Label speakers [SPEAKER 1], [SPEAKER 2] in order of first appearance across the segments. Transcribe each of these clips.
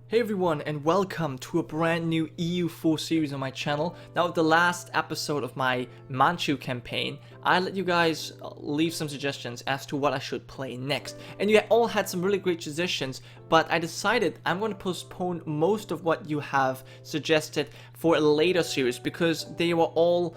[SPEAKER 1] Hey everyone, and welcome to a brand new EU4 series on my channel. Now, with the last episode of my Manchu campaign, I let you guys leave some suggestions as to what I should play next. And you all had some really great suggestions, but I decided I'm going to postpone most of what you have suggested for a later series because they were all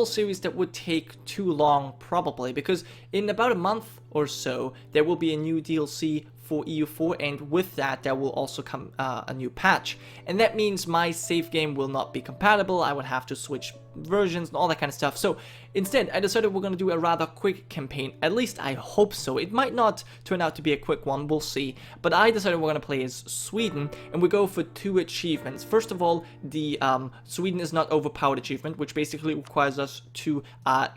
[SPEAKER 1] series that would take too long probably, because in about a month or so there will be a new DLC for EU4, and with that there will also come a new patch, and that means my save game will not be compatible. I would have to switch versions and all that kind of stuff. So instead I decided we're going to do a rather quick campaign. At least I hope so. It might not turn out to be a quick one, we'll see, but I decided we're going to play as Sweden, and we go for 2 achievements. First of all, the Sweden is not overpowered achievement, which basically requires us to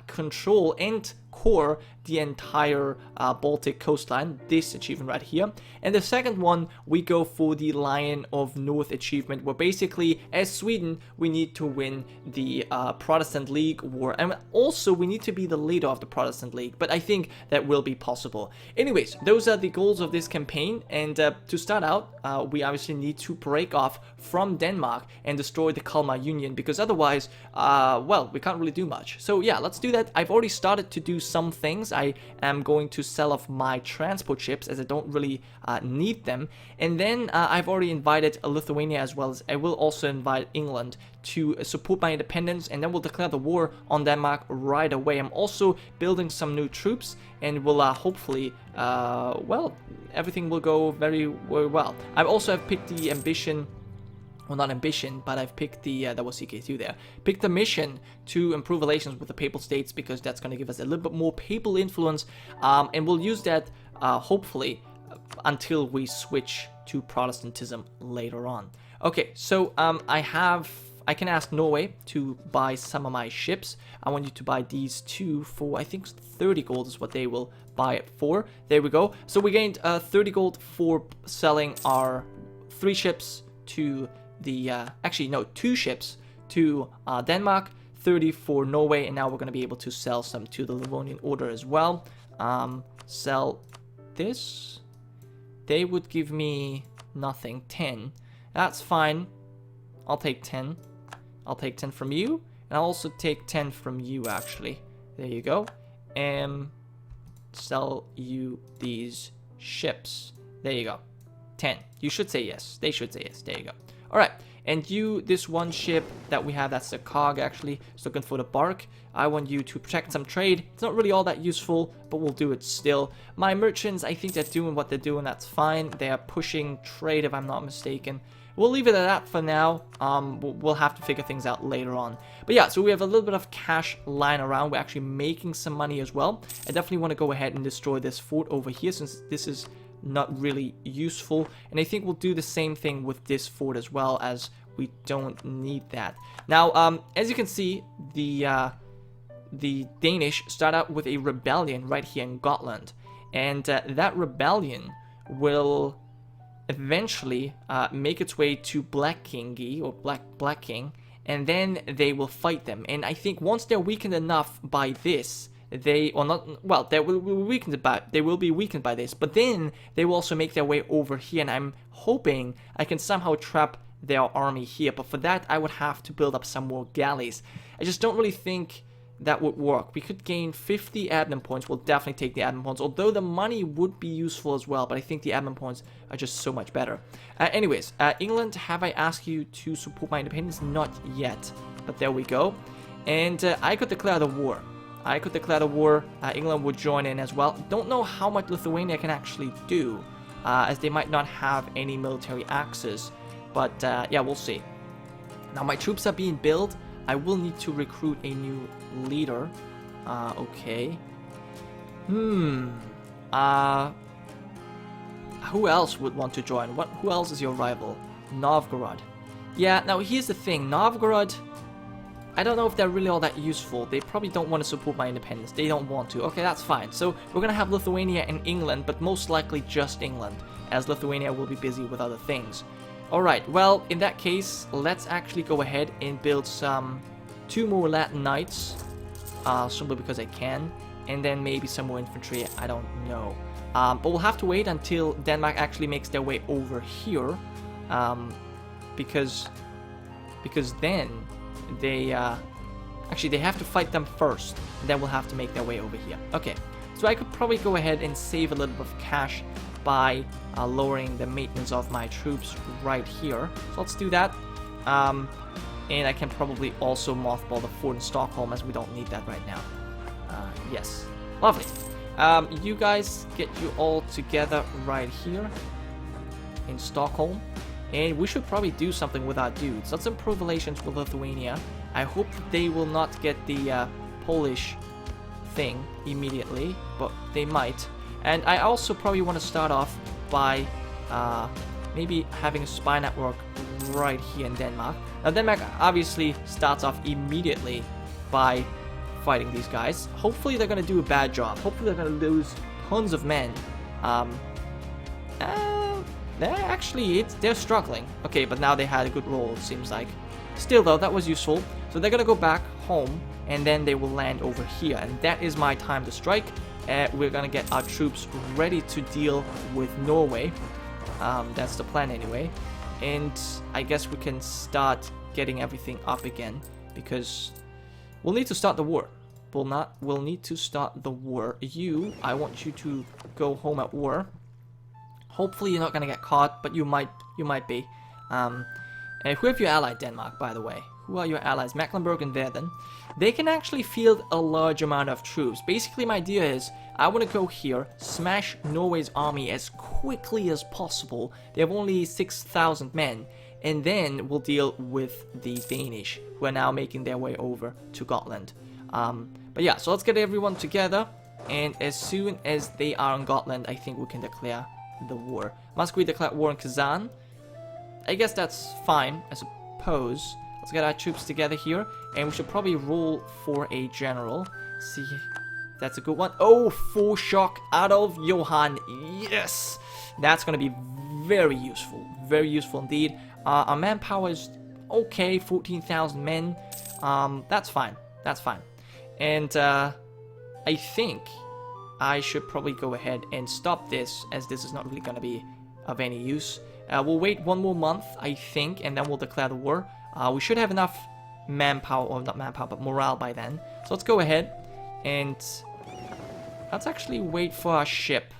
[SPEAKER 1] control and core the entire Baltic coastline, this achievement right here. And the second one, we go for the Lion of North achievement, where basically as Sweden we need to win the Protestant League war, and also we need to be the leader of the Protestant League, but I think that will be possible. Anyways, those are the goals of this campaign, and to start out we obviously need to break off from Denmark and destroy the Kalmar Union, because otherwise well, we can't really do much. So yeah, let's do that. I've already started to do some things. I am going to sell off my transport ships as I don't really need them, and then I've already invited Lithuania, as well as I will also invite England to support my independence, and then we'll declare the war on Denmark right away. I'm also building some new troops, and will hopefully well, everything will go very well. I also have picked the ambition, well, not ambition, but I've picked the, that was CK2 there, picked the mission to improve relations with the Papal States, because that's going to give us a little bit more Papal influence, and we'll use that, hopefully, until we switch to Protestantism later on. Okay, so I can ask Norway to buy some of my ships. I want you to buy these 2 for, I think 30 gold is what they will buy it for. There we go. So we gained 30 gold for selling our 3 ships to the, actually no, 2 ships to Denmark, 30 for Norway, and now we're going to be able to sell some to the Livonian Order as well. Sell this. They would give me nothing, 10. That's fine. I'll take 10. I'll take 10 from you, and I'll also take 10 from you, actually. There you go. And sell you these ships. There you go. 10. You should say yes. They should say yes. There you go. Alright, and you, this one ship that we have, that's the cog actually, it's looking for the bark. I want you to protect some trade. It's not really all that useful, but we'll do it still. My merchants, I think they're doing what they're doing, that's fine. They are pushing trade, if I'm not mistaken. We'll leave it at that for now. We'll have to figure things out later on. But yeah, so we have a little bit of cash lying around. We're actually making some money as well. I definitely want to go ahead and destroy this fort over here, since this is not really useful, and I think we'll do the same thing with this fort as well, as we don't need that. Now, as you can see, the Danish start out with a rebellion right here in Gotland, and that rebellion will eventually make its way to Black Kingi, or Black King, and then they will fight them. And I think once they're weakened enough by this, they, or not, well, they will be weakened by this, but then they will also make their way over here, and I'm hoping I can somehow trap their army here, but for that I would have to build up some more galleys. I just don't really think that would work. We could gain 50 admin points. We'll definitely take the admin points, although the money would be useful as well, but I think the admin points are just so much better. Anyways, England, have I asked you to support my independence? Not yet, but there we go. And I could declare the war. I could declare the war. England would join in as well. Don't know how much Lithuania can actually do, as they might not have any military access. But yeah, we'll see. Now my troops are being built. I will need to recruit a new leader. Okay. Who else would want to join? Who else is your rival? Novgorod. Yeah, now here's the thing. Novgorod, I don't know if they're really all that useful. They probably don't want to support my independence. They don't want to. Okay, that's fine. So we're going to have Lithuania and England, but most likely just England, as Lithuania will be busy with other things. Alright, well, in that case, let's actually go ahead and build some 2 more Latin Knights, simply because I can, and then maybe some more infantry, I don't know. But we'll have to wait until Denmark actually makes their way over here. because then they actually they have to fight them first, then we'll have to make their way over here. Okay, so I could probably go ahead and save a little bit of cash by lowering the maintenance of my troops right here. So let's do that. And I can probably also mothball the fort in Stockholm, as we don't need that right now. Yes, lovely. You guys get you all together right here in Stockholm, and we should probably do something with our dudes. Let's improve relations with Lithuania. I hope they will not get the Polish thing immediately, but they might. And I also probably want to start off by maybe having a spy network right here in Denmark. Now Denmark obviously starts off immediately by fighting these guys. Hopefully they're going to do a bad job. Hopefully they're going to lose tons of men. Actually, they're struggling. Okay, but now they had a good roll, it seems like. Still though, that was useful. So they're going to go back home, and then they will land over here. And that is my time to strike. We're going to get our troops ready to deal with Norway. That's the plan anyway. And I guess we can start getting everything up again, because we'll need to start the war. We'll need to start the war. I want you to go home at war. Hopefully you're not gonna get caught, but you might be. Who have you allied, Denmark, by the way? Who are your allies? Mecklenburg and Verden. They can actually field a large amount of troops. Basically, my idea is I want to go here, smash Norway's army as quickly as possible. They have only 6,000 men. And then we'll deal with the Danish, who are now making their way over to Gotland. But yeah, so let's get everyone together. And as soon as they are in Gotland, I think we can declare the war. Must we declare war in Kazan? I guess that's fine, I suppose. Let's get our troops together here, and we should probably roll for a general. See, that's a good one. Oh, 4 shock Adolf Johann. Yes! That's going to be very useful indeed. Our manpower is okay, 14,000 men. That's fine. And I think I should probably go ahead and stop this, as this is not really going to be of any use. We'll wait 1 more month, I think, and then we'll declare the war. We should have enough manpower, or not manpower, but morale by then. So let's go ahead and let's actually wait for our ship.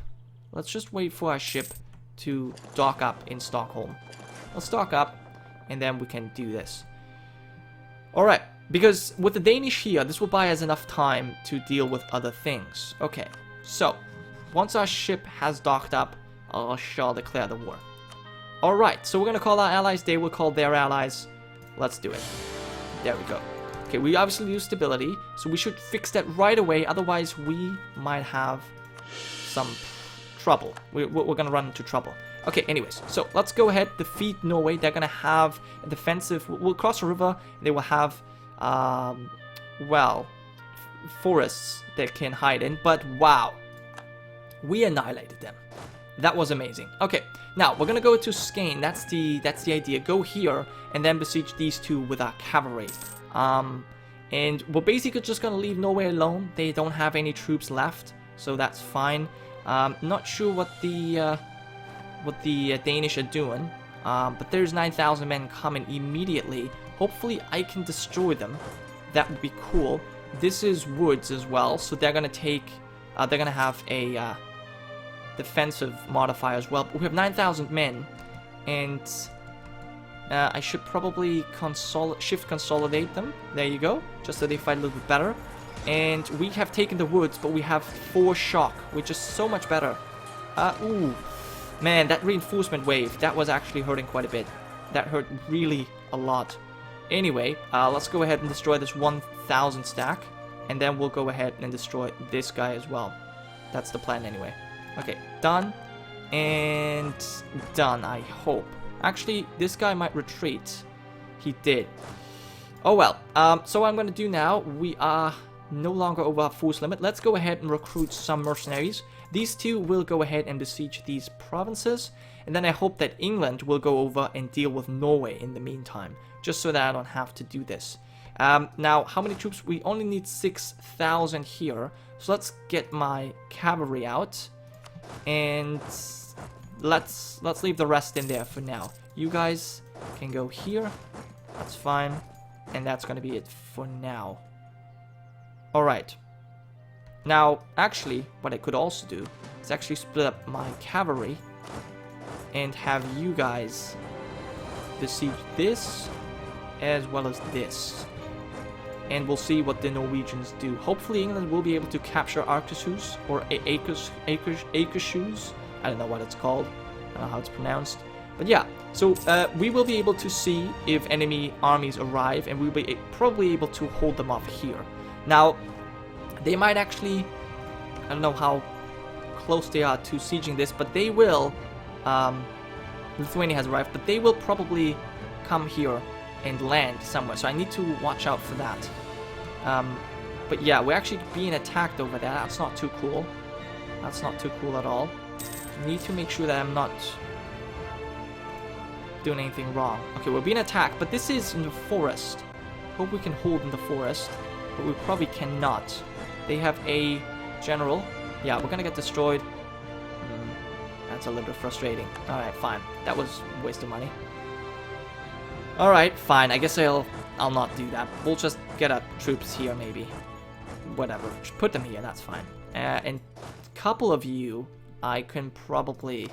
[SPEAKER 1] Let's just wait for our ship to dock up in Stockholm. Let's dock up, and then we can do this. Alright, because with the Danish here, this will buy us enough time to deal with other things. Okay, so once our ship has docked up, I shall declare the war. Alright, so we're going to call our allies, they will call their allies. Let's do it. There we go. Okay, we obviously lose stability, so we should fix that right away, otherwise we might have some trouble. We're going to run into trouble. Okay, anyways, so let's go ahead, defeat Norway. They're going to have a defensive, we'll cross a river, they will have, well, forests that can hide in, but wow, we annihilated them. That was amazing. Okay, now we're gonna go to Skane. That's the idea. Go here and then besiege these two with our cavalry. And we're basically just gonna leave Norway alone. They don't have any troops left, so that's fine. Not sure what the Danish are doing, but there's 9,000 men coming immediately. Hopefully, I can destroy them. That would be cool. This is woods as well, so they're gonna take. They're gonna have a defensive modifier as well. But we have 9,000 men, and I should probably shift consolidate them. There you go, just so they fight a little bit better. And we have taken the woods, but we have 4 shock, which is so much better. Ooh, man, that reinforcement wave, that was actually hurting quite a bit. That hurt really a lot. Anyway, let's go ahead and destroy this 1,000 stack, and then we'll go ahead and destroy this guy as well. That's the plan anyway. Okay, done, and done, I hope. Actually, this guy might retreat. He did. Oh well, so what I'm going to do now, we are no longer over our force limit. Let's go ahead and recruit some mercenaries. These two will go ahead and besiege these provinces, and then I hope that England will go over and deal with Norway in the meantime, just so that I don't have to do this. Now, how many troops? We only need 6,000 here, so let's get my cavalry out. And let's leave the rest in there for now. You guys can go here. That's fine. And that's going to be it for now. Alright. Now, actually, what I could also do is actually split up my cavalry and have you guys besiege this as well as this. And we'll see what the Norwegians do. Hopefully England will be able to capture Akershus or Akershus. I don't know what it's called. I don't know how it's pronounced. But yeah, so we will be able to see if enemy armies arrive, and we'll be probably able to hold them off here. Now, they might actually, I don't know how close they are to sieging this, but they will, Lithuania has arrived, but they will probably come here and land somewhere, so I need to watch out for that. But yeah, we're actually being attacked over there. That's not too cool. That's not too cool at all. Need to make sure that I'm not doing anything wrong. Okay, we're being attacked, but this is in the forest. Hope we can hold in the forest, but we probably cannot. They have a general. Yeah, we're gonna get destroyed. That's a little bit frustrating. Alright, fine. That was a waste of money. Alright, fine. I guess I'll not do that. We'll just get up troops here, maybe. Whatever. Just put them here, that's fine. And a couple of you, I can probably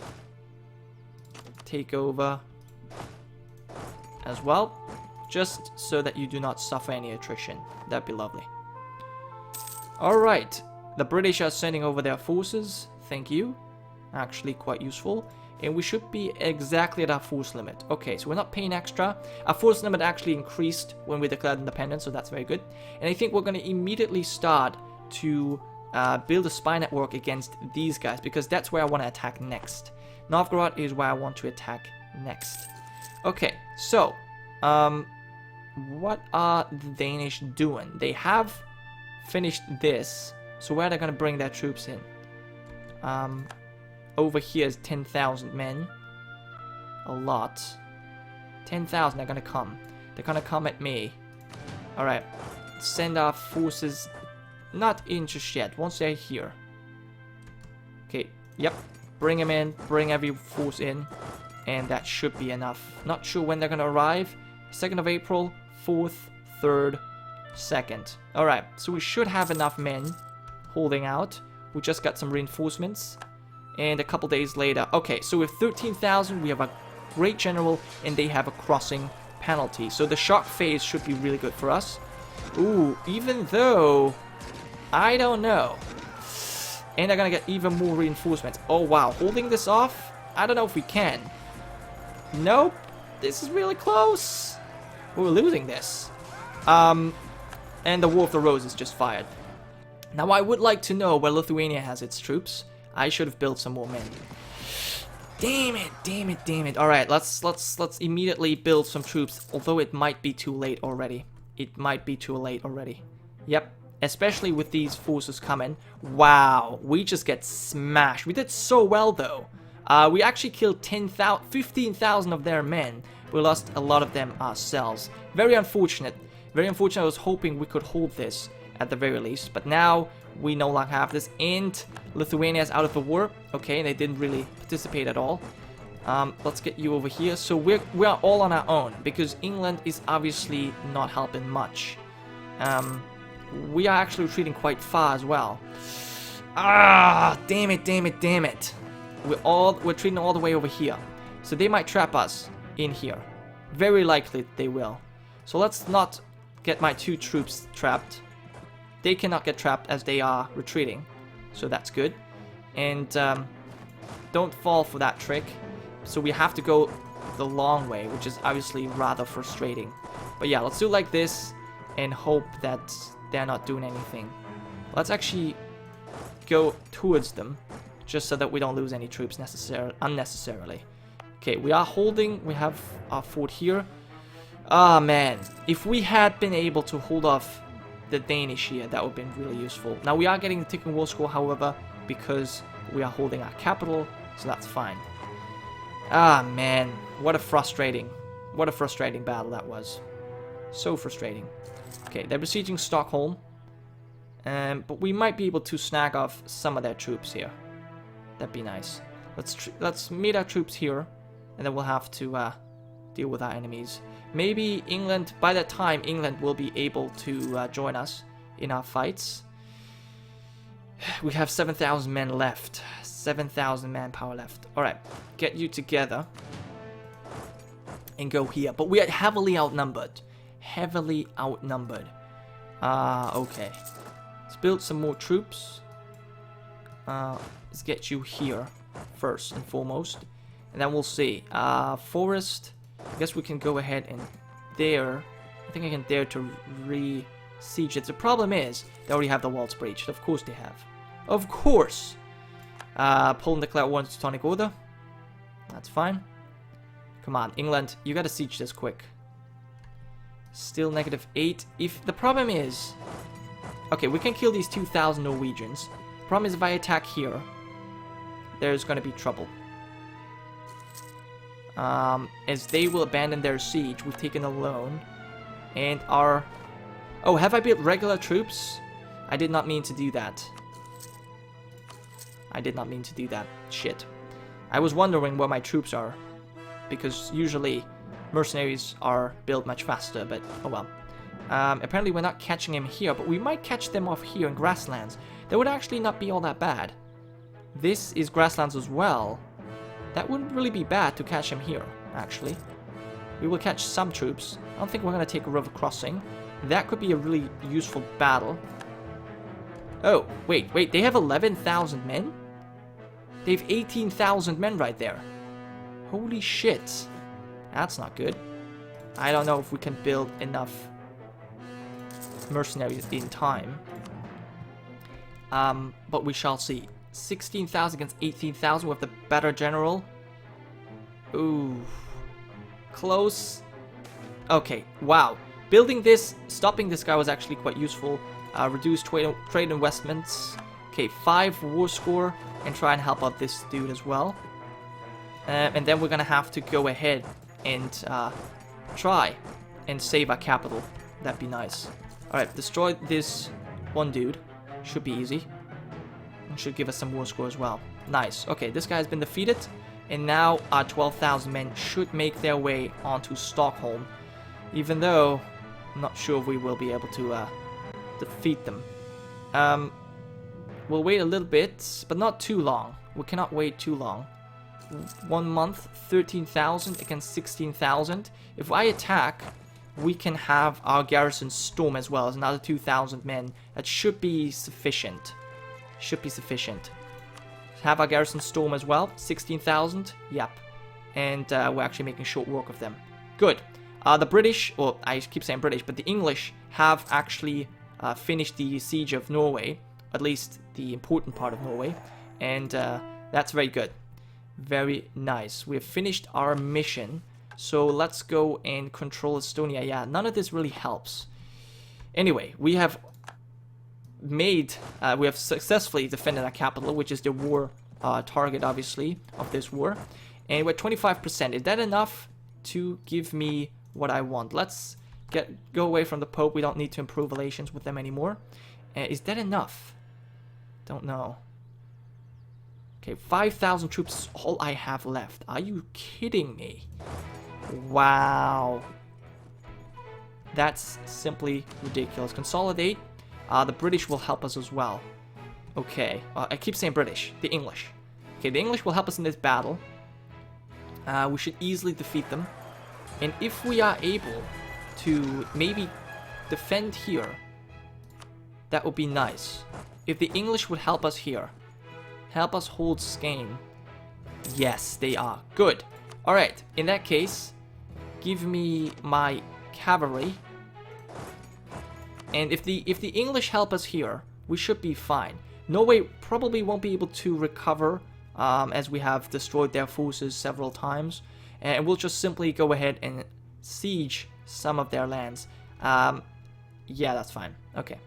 [SPEAKER 1] take over as well, just so that you do not suffer any attrition. That'd be lovely. Alright, the British are sending over their forces. Thank you. Actually quite useful. And we should be exactly at our force limit. Okay, so we're not paying extra. Our force limit actually increased when we declared independence, so that's very good. And I think we're going to immediately start to build a spy network against these guys, because that's where I want to attack next. Novgorod is where I want to attack next. Okay, so what are the Danish doing? They have finished this, so where are they going to bring their troops in? Over here is 10,000 men. A lot. 10,000 are going to come. They're going to come at me. Alright, send our forces not in just yet, once they're here. Okay, yep, bring them in, bring every force in. And that should be enough. Not sure when they're going to arrive. 2nd of April, 4th, 3rd, 2nd. Alright, so we should have enough men holding out. We just got some reinforcements. And a couple days later. Okay, so with 13,000, we have a great general, and they have a crossing penalty. So the shock phase should be really good for us. Ooh, even though, I don't know. And they're going to get even more reinforcements. Oh, wow. Holding this off? I don't know if we can. Nope. This is really close. We're losing this. And the War of the Roses just fired. Now, I would like to know where Lithuania has its troops. I should have built some more men. Damn it, damn it, damn it. Alright, let's immediately build some troops, although it might be too late already. It might be too late already. Yep, especially with these forces coming. Wow, we just get smashed. We did so well though. We actually killed 15,000 of their men. We lost a lot of them ourselves. Very unfortunate. Very unfortunate. I was hoping we could hold this at the very least, but now we no longer have this, and Lithuania is out of the war. Okay, they didn't really participate at all. Let's get you over here. So we are all on our own, because England is obviously not helping much. We are actually retreating quite far as well. Ah, damn it, damn it, damn it. We're retreating all the way over here. So they might trap us in here. Very likely they will. So let's not get my 2 troops trapped. They cannot get trapped as they are retreating, so that's good. And don't fall for that trick. So we have to go the long way, which is obviously rather frustrating. But yeah, let's do like this and hope that they're not doing anything. Let's actually go towards them, just so that we don't lose any troops unnecessarily. Okay, we are holding. We have our fort here. Ah, man. If we had been able to hold off the Danish here, that would have been really useful. Now we are getting the ticking war score, however, because we are holding our capital, so that's fine. Ah, man, what a frustrating battle that was. So frustrating. Okay, they're besieging Stockholm, but we might be able to snag off some of their troops here. That'd be nice. Let's meet our troops here, and then we'll have to deal with our enemies. Maybe England, by that time, England will be able to join us in our fights. We have 7,000 men left. 7,000 manpower left. Alright, get you together and go here. But we are heavily outnumbered. Heavily outnumbered. Okay. Let's build some more troops. Let's get you here first and foremost. And then we'll see. Forest. I guess we can go ahead and dare. I think I can dare to re-siege it. The problem is, they already have the walls breached. Of course they have. Of course! Poland declare war on Teutonic Order. That's fine. Come on, England, you gotta siege this quick. Still -8. If the problem is... Okay, we can kill these 2,000 Norwegians. Problem is, if I attack here, there's gonna be trouble. As they will abandon their siege, we've taken a loan. And our... Oh, have I built regular troops? I did not mean to do that. I did not mean to do that. Shit. I was wondering where my troops are. Because usually mercenaries are built much faster, but oh well. Apparently we're not catching him here, but we might catch them off here in grasslands. That would actually not be all that bad. This is grasslands as well. That wouldn't really be bad to catch him here, actually. We will catch some troops. I don't think we're going to take a river crossing. That could be a really useful battle. Oh, wait, they have 11,000 men? They have 18,000 men right there. Holy shit. That's not good. I don't know if we can build enough mercenaries in time. But we shall see. 16,000 against 18,000 with the better general. Ooh. Close. Okay, wow. Building this, stopping this guy was actually quite useful. Reduce trade investments. Okay, 5 war score. And try and help out this dude as well. And then we're gonna have to go ahead and try and save our capital. That'd be nice. Alright, destroy this one dude. Should be easy. And should give us some war score as well. Nice. Okay, this guy has been defeated. And now our 12,000 men should make their way onto Stockholm. Even though I'm not sure if we will be able to defeat them. We'll wait a little bit, but not too long. We cannot wait too long. 1 month, 13,000 against 16,000. If I attack, we can have our garrison storm as well as another 2,000 men. That should be sufficient. Should be sufficient. Have our garrison storm as well. 16,000. Yep. And we're actually making short work of them. Good. The British, or I keep saying British, but the English have actually finished the siege of Norway. At least the important part of Norway. And that's very good. Very nice. We have finished our mission. So let's go and control Estonia. Yeah, none of this really helps. Anyway, we have successfully defended our capital, which is the war target, obviously, of this war. And we're at 25%. Is that enough to give me what I want? Let's go away from the Pope. We don't need to improve relations with them anymore. Is that enough? Don't know. Okay, 5,000 troops is all I have left. Are you kidding me? Wow. That's simply ridiculous. Consolidate. The British will help us as well. Okay. I keep saying British. The English. Okay, the English will help us in this battle. We should easily defeat them. And if we are able to maybe defend here, that would be nice. If the English would help us here. Help us hold Skane. Yes, they are. Good. Alright, in that case, give me my cavalry. And if the English help us here, we should be fine. Norway probably won't be able to recover, as we have destroyed their forces several times. And we'll just simply go ahead and siege some of their lands. Yeah, that's fine. Okay.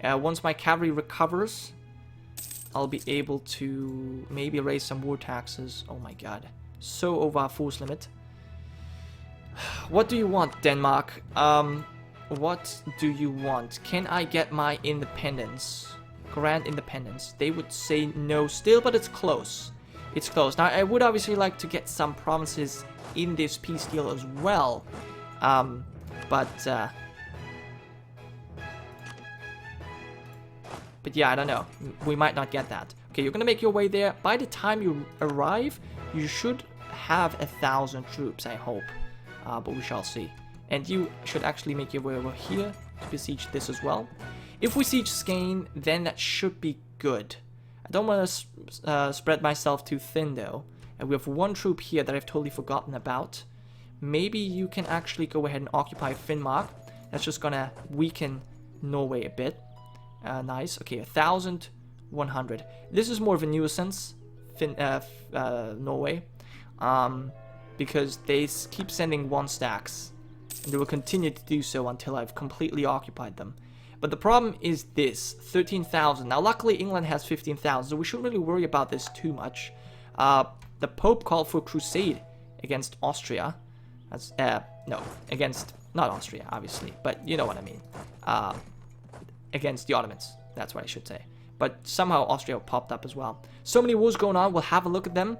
[SPEAKER 1] Once my cavalry recovers, I'll be able to maybe raise some war taxes. Oh my god. So over our force limit. What do you want, Denmark? What do you want? Can I get my independence? Grant independence. They would say no still, but it's close. it's close. Now, I would obviously like to get some provinces in this peace deal as well. But yeah, I don't know. We might not get that. Okay, you're gonna make your way there. By the time you arrive, you should have 1,000 troops, I hope. But we shall see. And you should actually make your way over here to besiege this as well. If we siege Skane, then that should be good. I don't want to spread myself too thin, though. And we have one troop here that I've totally forgotten about. Maybe you can actually go ahead and occupy Finnmark. That's just gonna weaken Norway a bit. Nice. Okay, 1,100. This is more of a nuisance, Norway, because they keep sending 1 stacks, and they will continue to do so until I've completely occupied them. But the problem is this, 13,000. Now, luckily, England has 15,000, so we shouldn't really worry about this too much. The Pope called for a crusade against Austria. That's, no, against, not Austria, obviously, but you know what I mean. Against the Ottomans. That's what I should say. But somehow Austria popped up as well. So many wars going on. We'll have a look at them.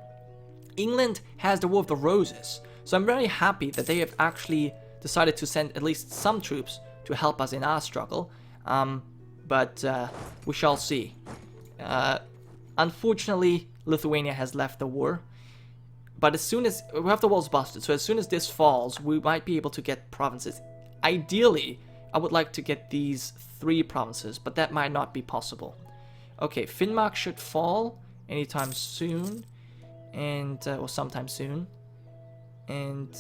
[SPEAKER 1] England has the War of the Roses. So I'm very happy that they have actually decided to send at least some troops to help us in our struggle. But we shall see. Unfortunately, Lithuania has left the war. But as soon as... we have the walls busted. So as soon as this falls, we might be able to get provinces. Ideally, I would like to get these 3 provinces, but that might not be possible. Okay, Finnmark should fall anytime soon, and or sometime soon. And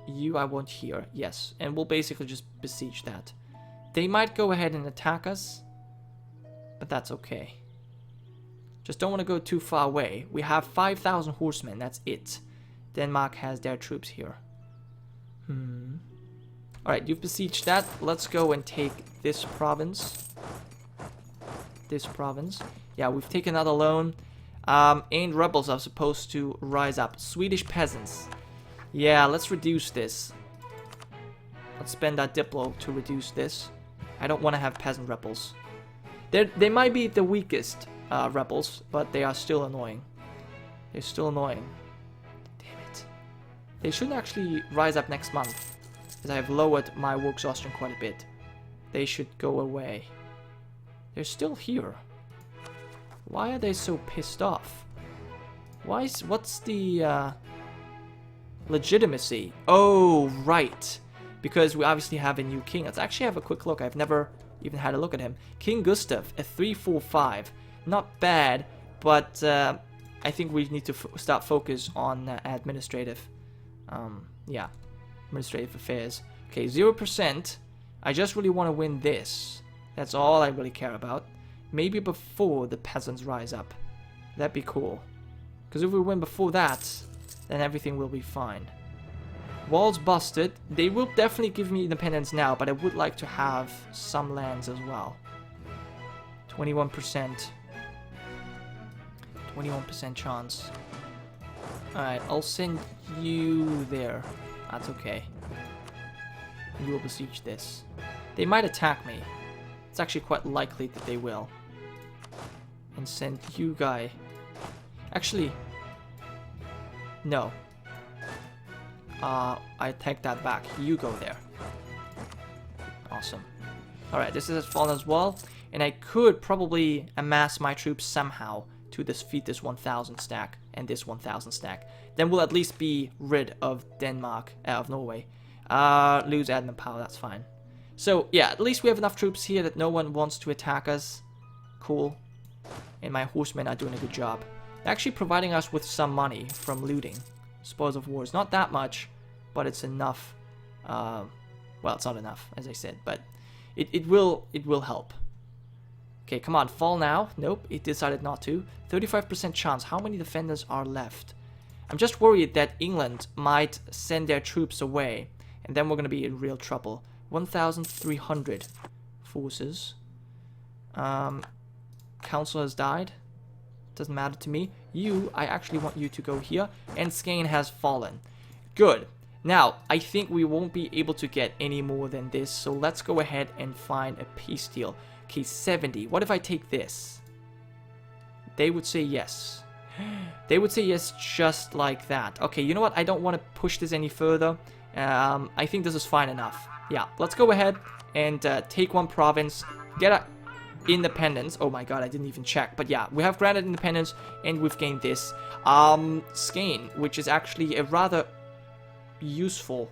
[SPEAKER 1] you I want here, yes, and we'll basically just besiege that. They might go ahead and attack us, but that's okay. Just don't want to go too far away. We have 5,000 horsemen, that's it. Denmark has their troops here. Alright, you've besieged that. Let's go and take this province. This province. Yeah, we've taken that alone. And rebels are supposed to rise up. Swedish peasants. Yeah, let's reduce this. Let's spend that Diplo to reduce this. I don't want to have peasant rebels. They might be the weakest rebels, but they are still annoying. They're still annoying. Damn it. They should actually rise up next month. Because I have lowered my war exhaustion quite a bit. They should go away. They're still here. Why are they so pissed off? What's the legitimacy? Oh, right. Because we obviously have a new king. Let's actually have a quick look. I've never even had a look at him. King Gustav, a 345. Not bad, but I think we need to start focus on administrative. Yeah. Administrative affairs. Okay, 0%. I just really want to win this. That's all I really care about. Maybe before the peasants rise up. That'd be cool. Because if we win before that, then everything will be fine. Walls busted. They will definitely give me independence now, but I would like to have some lands as well. 21%. 21% chance. Alright, I'll send you there. That's okay. You will besiege this. They might attack me. It's actually quite likely that they will. And send you guy. Actually, no. I take that back. You go there. Awesome. Alright, this is fallen as well. And I could probably amass my troops somehow to defeat this 1,000 stack and this 1,000 stack. Then we'll at least be rid of Denmark, of Norway. Lose admin power, that's fine. So, yeah, at least we have enough troops here that no one wants to attack us. Cool. And my horsemen are doing a good job. They're actually providing us with some money from looting. Spoils of war. It's not that much, but it's enough. Well, it's not enough, as I said, but it will help. Okay, come on, fall now. Nope, it decided not to. 35% chance. How many defenders are left? I'm just worried that England might send their troops away, and then we're going to be in real trouble. 1,300 forces. Council has died. Doesn't matter to me. You, I actually want you to go here. And Skane has fallen. Good. Now, I think we won't be able to get any more than this, so let's go ahead and find a peace deal. Okay, 70. What if I take this? They would say yes. They would say yes, just like that. Okay, you know what? I don't want to push this any further. I think this is fine enough. Yeah, let's go ahead and take one province, get a independence. Oh my god, I didn't even check. But yeah, we have granted independence, and we've gained this. Skane, which is actually a rather useful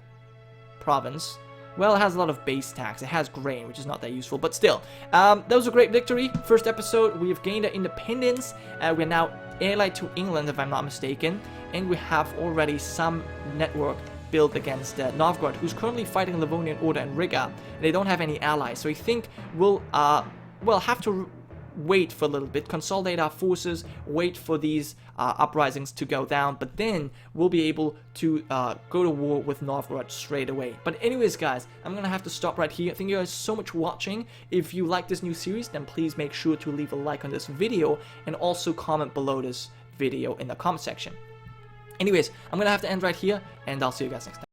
[SPEAKER 1] province. Well, it has a lot of base tax. It has grain, which is not that useful, but still. That was a great victory. First episode, we have gained our independence. We're now allied to England, if I'm not mistaken. And we have already some network built against Novgorod, who's currently fighting Livonian Order in Riga. They don't have any allies, so I think we'll have to wait for a little bit, consolidate our forces, wait for these uprisings to go down, but then we'll be able to go to war with Novgorod straight away. But anyways, guys, I'm gonna have to stop right here. Thank you guys so much for watching. If you like this new series, then please make sure to leave a like on this video and also comment below this video in the comment section. Anyways, I'm gonna have to end right here, and I'll see you guys next time.